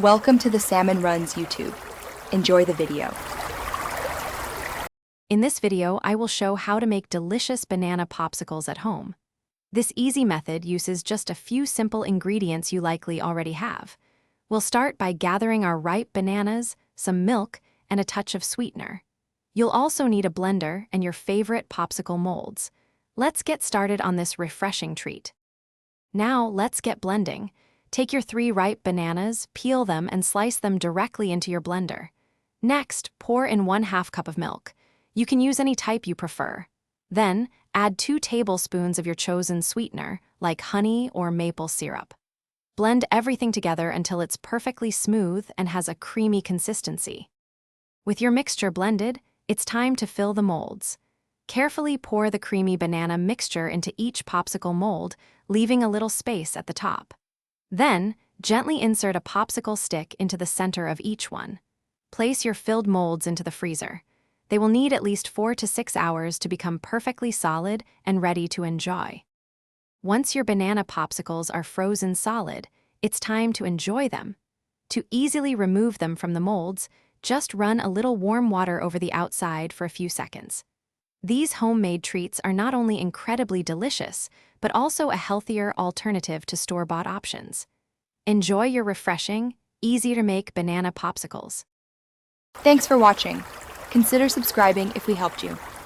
Welcome to the Salmon Runs YouTube. Enjoy the video. In this video, I will show how to make delicious banana popsicles at home. This easy method uses just a few simple ingredients you likely already have. We'll start by gathering our ripe bananas, some milk, and a touch of sweetener. You'll also need a blender and your favorite popsicle molds. Let's get started on this refreshing treat. Now, let's get blending. Take your 3 ripe bananas, peel them, and slice them directly into your blender. Next, pour in 1/2 cup of milk. You can use any type you prefer. Then, add 2 tablespoons of your chosen sweetener, like honey or maple syrup. Blend everything together until it's perfectly smooth and has a creamy consistency. With your mixture blended, it's time to fill the molds. Carefully pour the creamy banana mixture into each popsicle mold, leaving a little space at the top. Then, gently insert a popsicle stick into the center of each one. Place your filled molds into the freezer. They will need at least 4 to 6 hours to become perfectly solid and ready to enjoy. Once your banana popsicles are frozen solid, it's time to enjoy them. To easily remove them from the molds, just run a little warm water over the outside for a few seconds. These homemade treats are not only incredibly delicious, but also a healthier alternative to store-bought options. Enjoy your refreshing, easy-to-make banana popsicles. Thanks for watching. Consider subscribing if we helped you.